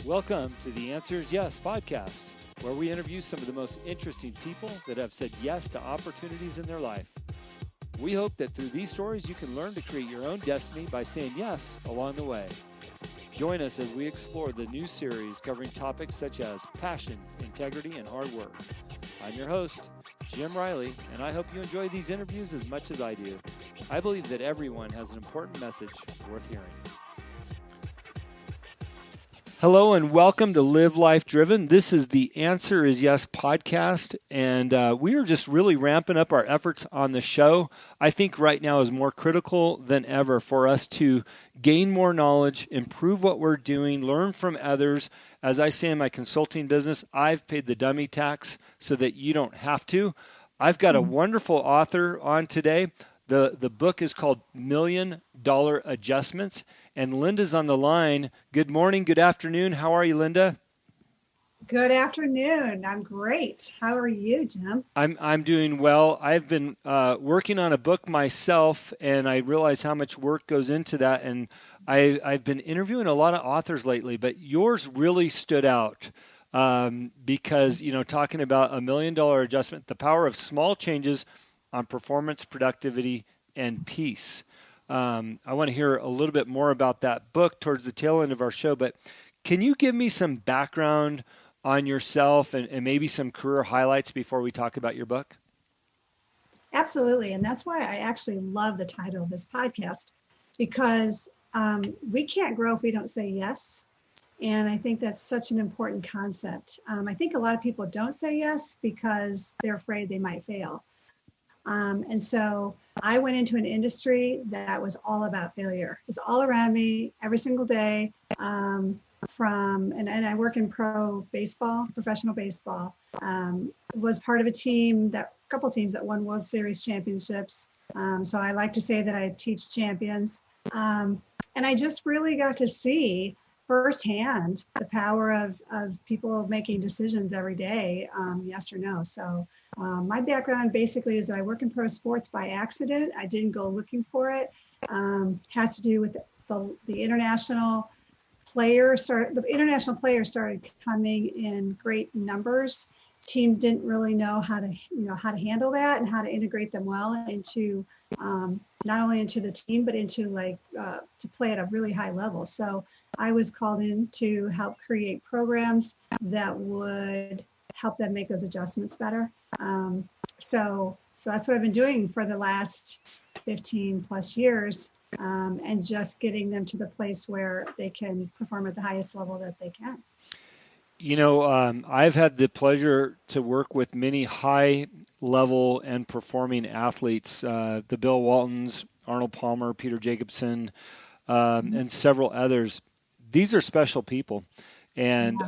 Welcome to the Answer is Yes podcast, where we interview some of the most interesting people that have said yes to opportunities in their life. We hope that through these stories, you can learn to create your own destiny by saying yes along the way. Join us as we explore the new series covering topics such as passion, integrity, and hard work. I'm your host, Jim Riley, and I hope you enjoy these interviews as much as I do. I believe that everyone has an important message worth hearing. Hello and welcome to Live Life Driven. This is the Answer is Yes podcast, and we are just really ramping up our efforts on the show. I think right now is more critical than ever for us to gain more knowledge, improve what we're doing, learn from others. As I say in my consulting business, I've paid the dummy tax so that you don't have to. I've got a wonderful author on today. The book is called $1 Million Adjustments, and Linda's on the line. Good morning, good afternoon. How are you, Linda? Good afternoon. I'm great. How are you, Jim? I'm doing well. I've been working on a book myself, and I realize how much work goes into that. And I've been interviewing a lot of authors lately, but yours really stood out because, talking about $1 million adjustment, the power of small changes on performance, productivity, and peace. I want to hear a little bit more about that book towards the tail end of our show, but can you give me some background on yourself and maybe some career highlights before we talk about your book? Absolutely. And that's why I actually love the title of this podcast, because we can't grow if we don't say yes. And I think that's such an important concept. I think a lot of people don't say yes because they're afraid they might fail. And so I went into an industry that was all about failure. It was all around me every single day. And I work in professional baseball. Was part of a couple teams that won World Series championships. So I like to say that I teach champions. And I just really got to see firsthand the power of people making decisions every day, yes or no. So my background basically is that I work in pro sports by accident. I didn't go looking for it. Has to do with the international players. The international players started coming in great numbers. Teams didn't really know how to handle that and how to integrate them well into not only into the team but into to play at a really high level. So I was called in to help create programs that would help them make those adjustments better. So that's what I've been doing for the last 15 plus years, and just getting them to the place where they can perform at the highest level that they can. I've had the pleasure to work with many high level and performing athletes, the Bill Waltons, Arnold Palmer, Peter Jacobson, and several others. These are special people, and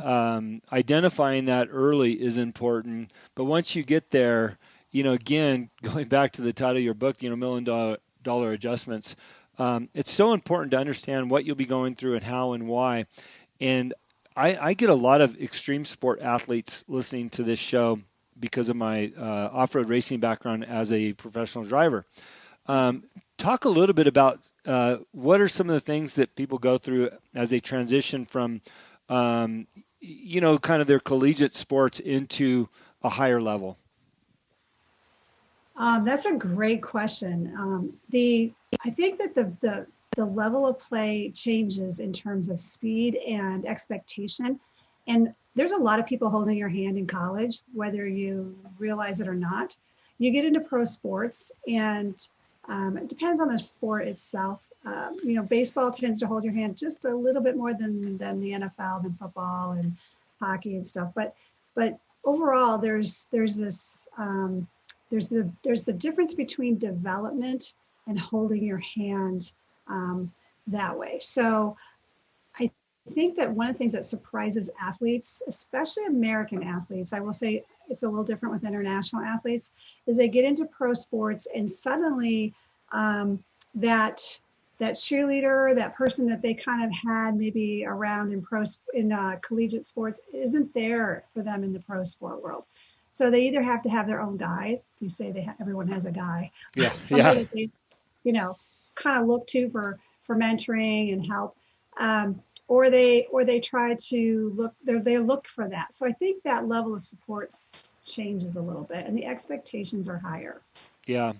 identifying that early is important. But once you get there, again, going back to the title of your book, $1 Million Adjustments, it's so important to understand what you'll be going through and how and why. And I get a lot of extreme sport athletes listening to this show because of my off-road racing background as a professional driver. Talk a little bit about what are some of the things that people go through as they transition from, kind of their collegiate sports into a higher level. That's a great question. I think that the level of play changes in terms of speed and expectation. And there's a lot of people holding your hand in college, whether you realize it or not. You get into pro sports, and it depends on the sport itself. Baseball tends to hold your hand just a little bit more than the NFL, than football and hockey and stuff. But overall, there's the difference between development and holding your hand that way. So I think that one of the things that surprises athletes, especially American athletes, I will say it's a little different with international athletes, is they get into pro sports and suddenly that cheerleader, that person that they kind of had maybe around in collegiate sports isn't there for them in the pro sport world. So they either have to have their own guy. You say everyone has a guy. Yeah. Somebody that they, kind of look to for mentoring and help. or they try to they look for that. So I think that level of support changes a little bit, and the expectations are higher. Yeah.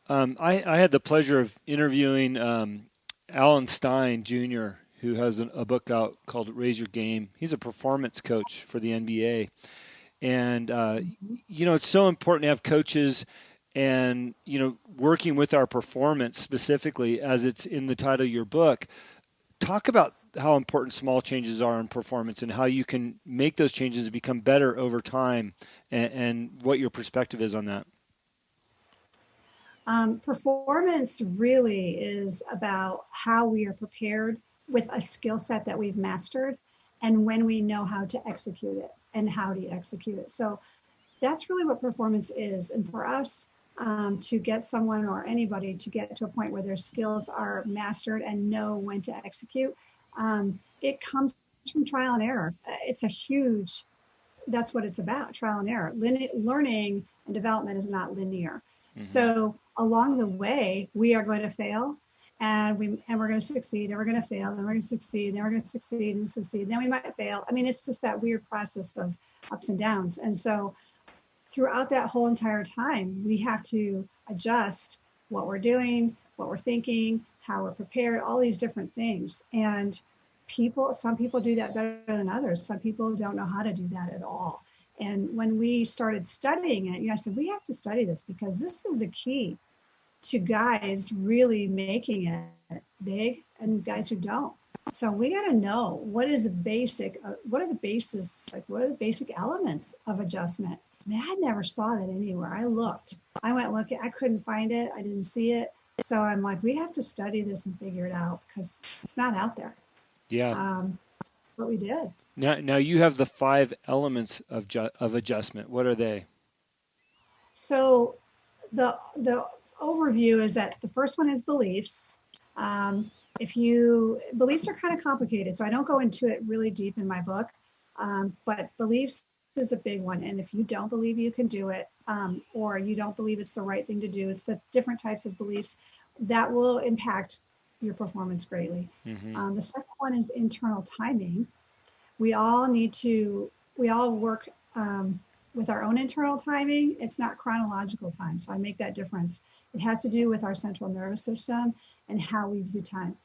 I had the pleasure of interviewing Alan Stein Jr., who has a book out called Raise Your Game. He's a performance coach for the NBA. And, it's so important to have coaches and, working with our performance specifically, as it's in the title of your book. Talk about how important small changes are in performance and how you can make those changes to become better over time, and what your perspective is on that. Performance really is about how we are prepared with a skill set that we've mastered, and when we know how to execute it and how to execute it. So that's really what performance is. And for us, to get someone or anybody to get to a point where their skills are mastered and know when to execute, it comes from trial and error. It's a huge, that's what it's about, trial and error. Learning and development is not linear. Mm-hmm. So along the way, we are going to fail, and we're going to succeed, and we're going to fail, and we're going to succeed, and we're going to succeed and succeed. And then we might fail. I mean, it's just that weird process of ups and downs. And so throughout that whole entire time, we have to adjust what we're doing, what we're thinking, how we're prepared, all these different things. And some people do that better than others. Some people don't know how to do that at all. And when we started studying it, I said, we have to study this, because this is the key to guys really making it big and guys who don't. So we got to know what are the basic elements of adjustment. And I never saw that anywhere. I looked, I went looking, I couldn't find it. I didn't see it. So I'm like, we have to study this and figure it out, because it's not out there. Yeah. What we did. Now you have the 5 elements of adjustment. What are they? So the overview is that the first one is beliefs. Beliefs are kind of complicated, so I don't go into it really deep in my book, but beliefs is a big one. And if you don't believe you can do it, or you don't believe it's the right thing to do, it's the different types of beliefs that will impact your performance greatly. Mm-hmm. The second one is internal timing. We all work with our own internal timing. It's not chronological time, so I make that difference. It has to do with our central nervous system and how we view time.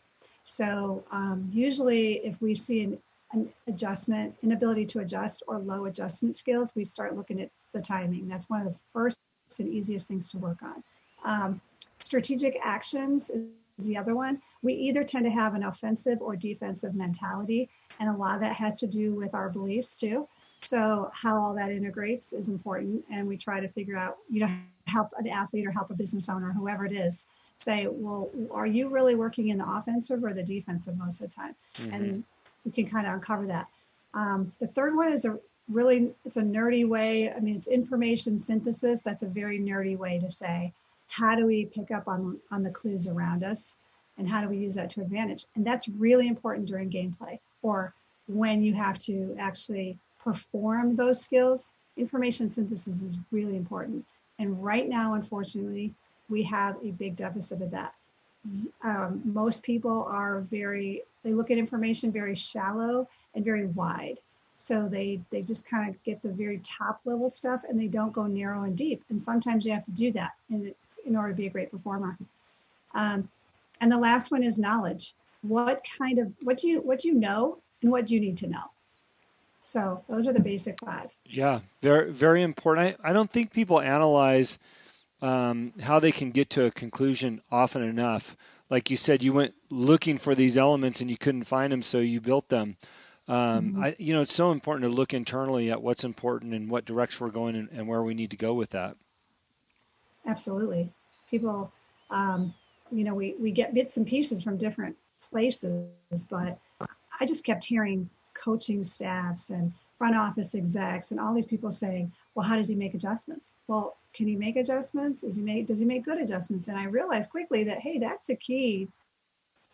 So usually if we see an adjustment, inability to adjust, or low adjustment skills, we start looking at the timing. That's one of the first and easiest things to work on. Strategic actions is the other one. We either tend to have an offensive or defensive mentality, and a lot of that has to do with our beliefs too. So how all that integrates is important, and we try to figure out, help an athlete or help a business owner, whoever it is, say, well, are you really working in the offensive or the defensive most of the time? Mm-hmm. And we can kind of uncover that. The third one is it's a nerdy way. It's information synthesis. That's a very nerdy way to say, how do we pick up on the clues around us, and how do we use that to advantage? And that's really important during gameplay, or when you have to actually perform those skills. Information synthesis is really important. And right now, unfortunately, we have a big deficit of that. Most people they look at information very shallow and very wide. So they just kind of get the very top level stuff, and they don't go narrow and deep. And sometimes you have to do that in order to be a great performer. And the last one is knowledge. What do you know, and what do you need to know? So those are the basic 5. Yeah, very, very important. I don't think people analyze how they can get to a conclusion often enough. Like you said, you went looking for these elements and you couldn't find them, so you built them. Mm-hmm. It's so important to look internally at what's important and what direction we're going and where we need to go with that. Absolutely. People, we get bits and pieces from different places, but I just kept hearing coaching staffs and front office execs and all these people saying, well, how does he make adjustments? Well, can he make adjustments? Does he make good adjustments? And I realized quickly that, hey, that's a key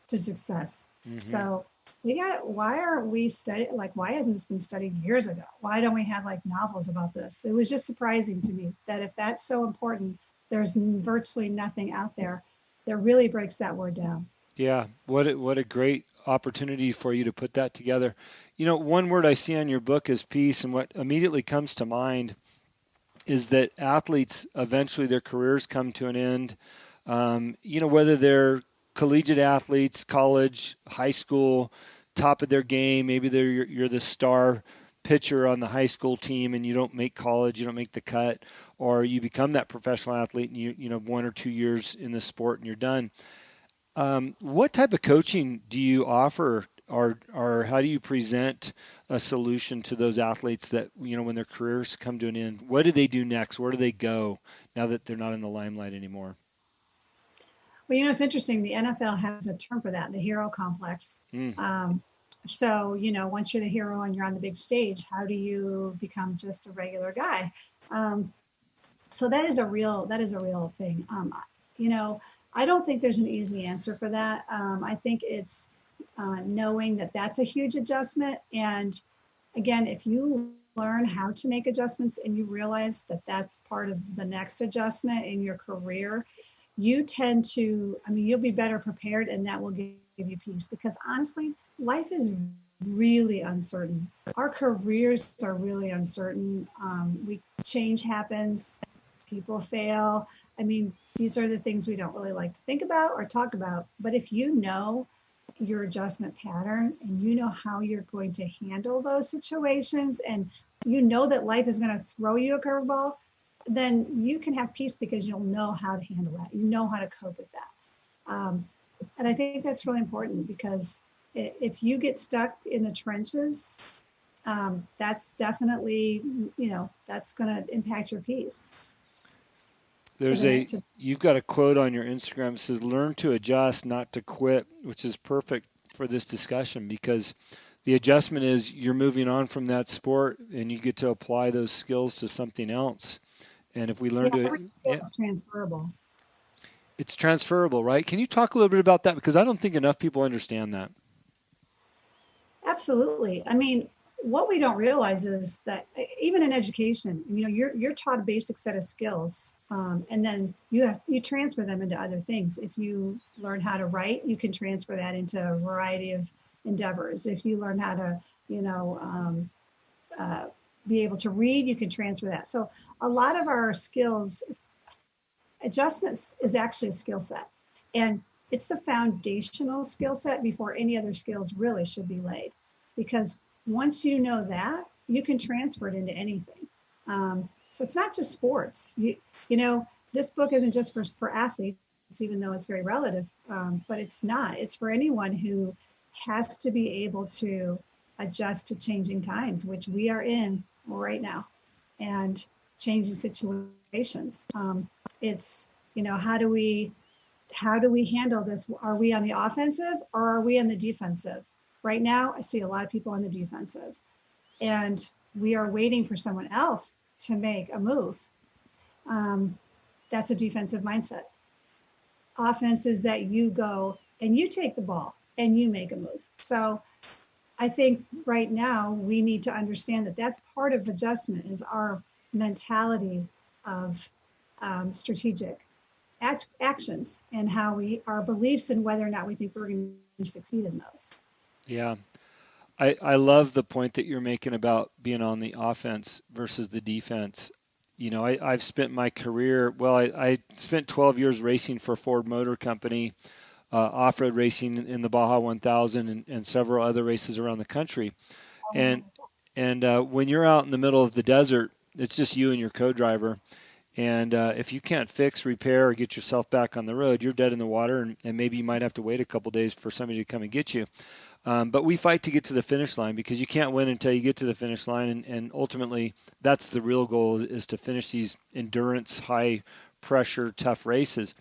to success. Mm-hmm. So why aren't we studying, why hasn't this been studied years ago? Why don't we have novels about this? It was just surprising to me that if that's so important, there's virtually nothing out there that really breaks that word down. Yeah, what a great opportunity for you to put that together. One word I see on your book is peace, and what immediately comes to mind is that athletes eventually their careers come to an end. Whether they're collegiate athletes, college, high school, top of their game, maybe you're the star pitcher on the high school team and you don't make college, you don't make the cut, or you become that professional athlete and you know 1 or 2 years in the sport and you're done. What type of coaching do you offer, or how do you present a solution to those athletes that, when their careers come to an end? What do they do next? Where do they go now that they're not in the limelight anymore? Well, it's interesting. The NFL has a term for that, the hero complex. Mm. So, once you're the hero and you're on the big stage, how do you become just a regular guy? So that is a real thing. I don't think there's an easy answer for that. I think it's knowing that that's a huge adjustment. And again, if you learn how to make adjustments and you realize that that's part of the next adjustment in your career, you tend to, you'll be better prepared, and that will give you peace. Because honestly, life is really uncertain. Our careers are really uncertain. Change happens, people fail. These are the things we don't really like to think about or talk about. But if you know your adjustment pattern and you know how you're going to handle those situations, and you know that life is going to throw you a curveball, then you can have peace because you'll know how to handle that. You know how to cope with that. And I think that's really important, because if you get stuck in the trenches, that's definitely, that's going to impact your peace. You've got a quote on your Instagram that says, "Learn to adjust, not to quit," which is perfect for this discussion, because the adjustment is you're moving on from that sport and you get to apply those skills to something else. And if we learn it's transferable. It's transferable, right? Can you talk a little bit about that? Because I don't think enough people understand that. Absolutely. What we don't realize is that even in education, you're taught a basic set of skills, and then you transfer them into other things. If you learn how to write, you can transfer that into a variety of endeavors. If you learn how to, be able to read, you can transfer that. So a lot of our skills, adjustments is actually a skill set, and it's the foundational skill set before any other skills really should be laid, because once you know that, you can transfer it into anything. So it's not just sports. This book isn't just for athletes, even though it's very relative, but it's not. It's for anyone who has to be able to adjust to changing times, which we are in right now, and changing situations. It's, how do we handle this? Are we on the offensive or are we on the defensive? Right now, I see a lot of people on the defensive, and we are waiting for someone else to make a move. That's a defensive mindset. Offense is that you go and you take the ball and you make a move. So I think right now we need to understand that that's part of adjustment, is our mentality of strategic actions, and our beliefs and whether or not we think we're going to succeed in those. Yeah. I love the point that you're making about being on the offense versus the defense. I've spent my career, I spent 12 years racing for Ford Motor Company, off-road racing in the Baja 1000 and several other races around the country. And when you're out in the middle of the desert, it's just you and your co-driver. And if you can't fix, repair, or get yourself back on the road, you're dead in the water, and maybe you might have to wait a couple days for somebody to come and get you. But we fight to get to the finish line, because you can't win until you get to the finish line. And ultimately, that's the real goal, is to finish these endurance, high-pressure, tough races.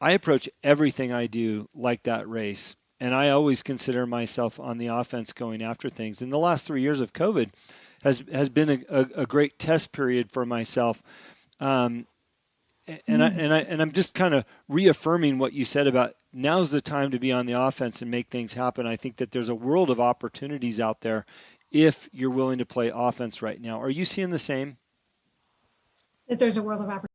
I approach everything I do like that race, and I always consider myself on the offense going after things. And the last 3 years of COVID has been a great test period for myself. And I'm just kind of reaffirming what you said about now's the time to be on the offense and make things happen. I think that there's a world of opportunities out there if you're willing to play offense right now. Are you seeing the same? That there's a world of opportunities.